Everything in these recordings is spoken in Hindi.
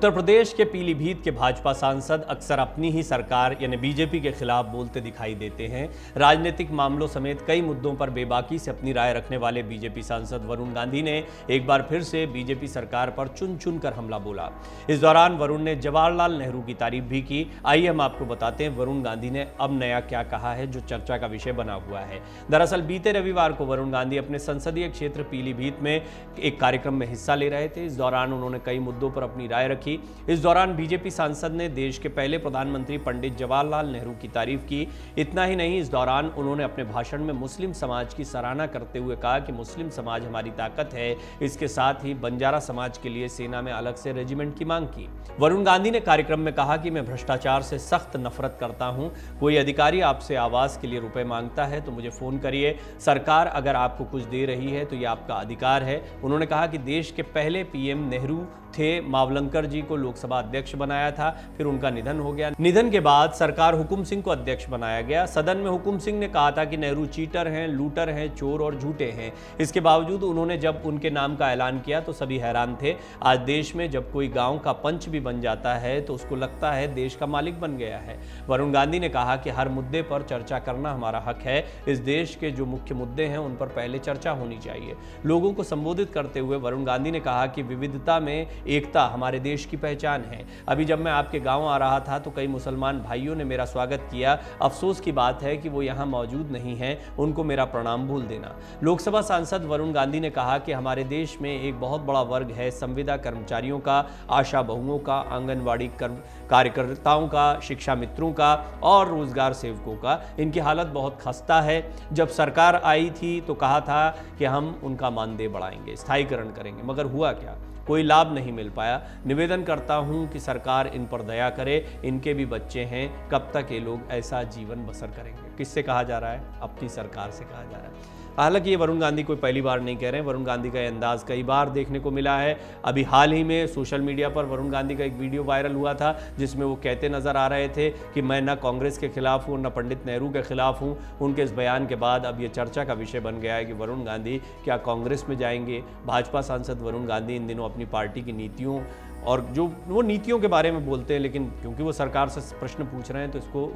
उत्तर प्रदेश के पीलीभीत के भाजपा सांसद अक्सर अपनी ही सरकार यानी बीजेपी के खिलाफ बोलते दिखाई देते हैं। राजनीतिक मामलों समेत कई मुद्दों पर बेबाकी से अपनी राय रखने वाले बीजेपी सांसद वरुण गांधी ने एक बार फिर से बीजेपी सरकार पर चुन चुन कर हमला बोला। इस दौरान वरुण ने जवाहरलाल नेहरू की तारीफ भी की। आइए हम आपको बताते हैं वरुण गांधी ने अब नया क्या कहा है जो चर्चा का विषय बना हुआ है। दरअसल बीते रविवार को वरुण गांधी अपने संसदीय क्षेत्र पीलीभीत में एक कार्यक्रम में हिस्सा ले रहे थे। इस दौरान उन्होंने कई मुद्दों पर अपनी राय रखी। इस दौरान बीजेपी सांसद ने देश के पहले प्रधानमंत्री पंडित जवाहरलाल नेहरू की तारीफ की। इतना ही नहीं, इस दौरान उन्होंने अपने भाषण में मुस्लिम समाज की सराहना करते हुए कहा कि मुस्लिम समाज हमारी ताकत है। इसके साथ ही बंजारा समाज के लिए सेना में अलग से रेजिमेंट की मांग की। वरुण गांधी ने कार्यक्रम में कहा कि मैं भ्रष्टाचार से सख्त नफरत करता हूं। कोई अधिकारी आपसे आवास के लिए रुपए मांगता है तो मुझे फोन करिए। सरकार अगर आपको कुछ दे रही है तो यह आपका अधिकार है। उन्होंने कहा कि देश के पहले पीएम नेहरू थे। मावलंकर जी को लोकसभा अध्यक्ष बनाया था, फिर उनका निधन हो गया। निधन के बाद सरकार हुकुम सिंह को अध्यक्ष बनाया गया। सदन में हुकुम सिंह ने कहा था कि नेहरू चीटर हैं, लूटर हैं, चोर और झूठे हैं। इसके बावजूद उन्होंने जब उनके नाम का ऐलान किया तो सभी हैरान थे। आज देश में जब कोई गांव का पंच भी बन जाता है तो उसको लगता है देश का मालिक बन गया है। वरुण गांधी ने कहा कि हर मुद्दे पर चर्चा करना हमारा हक है। इस देश के जो मुख्य मुद्दे हैं उन पर पहले चर्चा होनी चाहिए। लोगों को संबोधित करते हुए वरुण गांधी ने कहा कि विविधता में एकता हमारे देश की पहचान है। अभी जब मैं आपके गांव आ रहा था तो कई मुसलमान भाइयों ने मेरा स्वागत किया। अफसोस की बात है कि वो यहां मौजूद नहीं हैं। उनको मेरा प्रणाम भूल देना। लोकसभा सांसद वरुण गांधी ने कहा कि हमारे देश में एक बहुत बड़ा वर्ग है संविदा कर्मचारियों का, आशा बहुओं का, आंगनवाड़ी कार्यकर्ताओं का, शिक्षा मित्रों का और रोजगार सेवकों का। इनकी हालत बहुत खस्ता है। जब सरकार आई थी तो कहा था कि हम उनका मानदेय बढ़ाएंगे, स्थायीकरण करेंगे, मगर हुआ क्या? कोई लाभ नहीं मिल पाया। निवेदन करता हूं कि सरकार इन पर दया करे। इनके भी बच्चे हैं, कब तक ये लोग ऐसा जीवन बसर करेंगे? किससे कहा जा रहा है? अपनी सरकार से कहा जा रहा है। हालांकि ये वरुण गांधी कोई पहली बार नहीं कह रहे हैं। वरुण गांधी का अंदाज कई बार देखने को मिला है। अभी हाल ही में सोशल मीडिया पर वरुण गांधी का एक वीडियो वायरल हुआ था जिसमें वो कहते नजर आ रहे थे कि मैं न कांग्रेस के खिलाफ हूँ, न पंडित नेहरू के खिलाफ हूँ। उनके इस बयान के बाद अब ये चर्चा का विषय बन गया है कि वरुण गांधी क्या कांग्रेस में जाएंगे? भाजपा सांसद वरुण गांधी इन दिनों अपनी पार्टी की नीतियों और जो वो नीतियों के बारे में बोलते हैं, लेकिन क्योंकि वो सरकार से प्रश्न पूछ रहे हैं तो इसको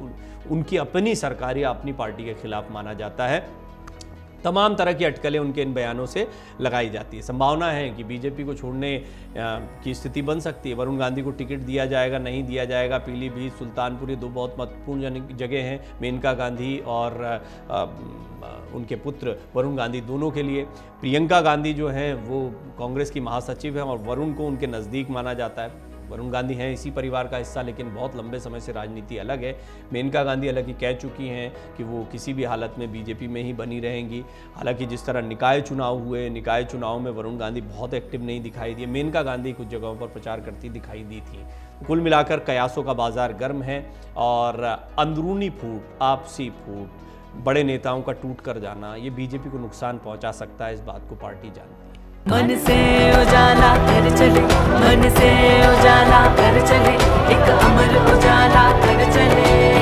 उनकी अपनी सरकार या अपनी पार्टी के खिलाफ माना जाता है। तमाम तरह की अटकलें उनके इन बयानों से लगाई जाती है। संभावना है कि बीजेपी को छोड़ने की स्थिति बन सकती है। वरुण गांधी को टिकट दिया जाएगा, नहीं दिया जाएगा। पीलीभीत, सुल्तानपुर, ये दो बहुत महत्वपूर्ण जगह हैं, मेनका गांधी और उनके पुत्र वरुण गांधी दोनों के लिए। प्रियंका गांधी जो हैं वो कांग्रेस की महासचिव हैं और वरुण को उनके नज़दीक माना जाता है। वरुण गांधी हैं इसी परिवार का हिस्सा, लेकिन बहुत लंबे समय से राजनीति अलग है। मेनका गांधी हालांकि कह चुकी हैं कि वो किसी भी हालत में बीजेपी में ही बनी रहेंगी। हालांकि जिस तरह निकाय चुनाव हुए, निकाय चुनाव में वरुण गांधी बहुत एक्टिव नहीं दिखाई दिए। मेनका गांधी कुछ जगहों पर प्रचार करती दिखाई दी थी। कुल मिलाकर कयासों का बाजार गर्म है और अंदरूनी फूट, आपसी फूट, बड़े नेताओं का टूट कर जाना, ये बीजेपी को नुकसान पहुंचा सकता है। इस बात को पार्टी जानती है। मन से उजाला कर चले, मन से उजाला कर चले, एक अमर उजाला कर चले।